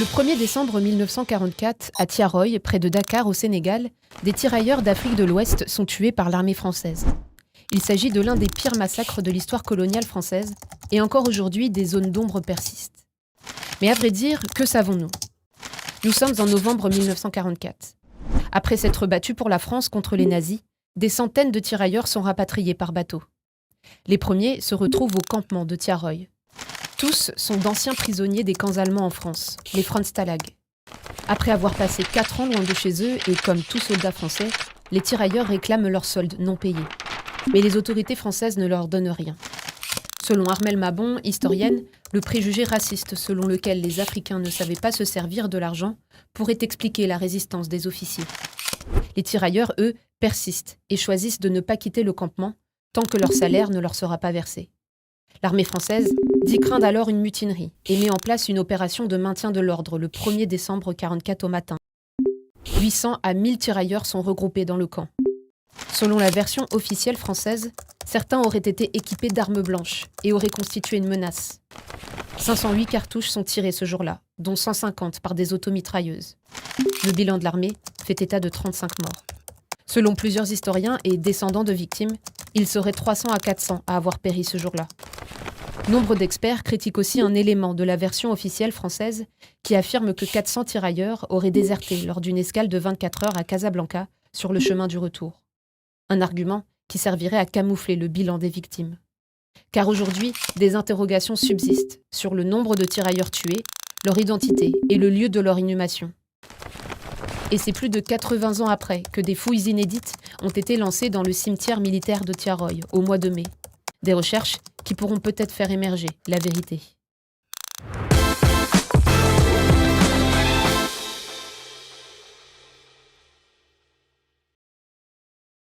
Le 1er décembre 1944, à Tiaroy, près de Dakar au Sénégal, des tirailleurs d'Afrique de l'Ouest sont tués par l'armée française. Il s'agit de l'un des pires massacres de l'histoire coloniale française, et encore aujourd'hui, des zones d'ombre persistent. Mais à vrai dire, que savons-nous ? Nous sommes en novembre 1944. Après s'être battus pour la France contre les nazis, des centaines de tirailleurs sont rapatriés par bateau. Les premiers se retrouvent au campement de Tiaroy. Tous sont d'anciens prisonniers des camps allemands en France, les Frontstalag. Après avoir passé 4 ans loin de chez eux et comme tout soldat français, les tirailleurs réclament leur solde non payé. Mais les autorités françaises ne leur donnent rien. Selon Armelle Mabon, historienne, le préjugé raciste selon lequel les Africains ne savaient pas se servir de l'argent pourrait expliquer la résistance des officiers. Les tirailleurs, eux, persistent et choisissent de ne pas quitter le campement tant que leur salaire ne leur sera pas versé. L'armée française dit craindre alors une mutinerie et met en place une opération de maintien de l'ordre le 1er décembre 1944 au matin. 800 à 1000 tirailleurs sont regroupés dans le camp. Selon la version officielle française, certains auraient été équipés d'armes blanches et auraient constitué une menace. 508 cartouches sont tirées ce jour-là, dont 150 par des automitrailleuses. Le bilan de l'armée fait état de 35 morts. Selon plusieurs historiens et descendants de victimes, il serait 300 à 400 à avoir péri ce jour-là. Nombre d'experts critiquent aussi un élément de la version officielle française qui affirme que 400 tirailleurs auraient déserté lors d'une escale de 24 heures à Casablanca sur le chemin du retour. Un argument qui servirait à camoufler le bilan des victimes. Car aujourd'hui, des interrogations subsistent sur le nombre de tirailleurs tués, leur identité et le lieu de leur inhumation. Et c'est plus de 80 ans après que des fouilles inédites ont été lancées dans le cimetière militaire de Tiaroy au mois de mai. Des recherches qui pourront peut-être faire émerger la vérité.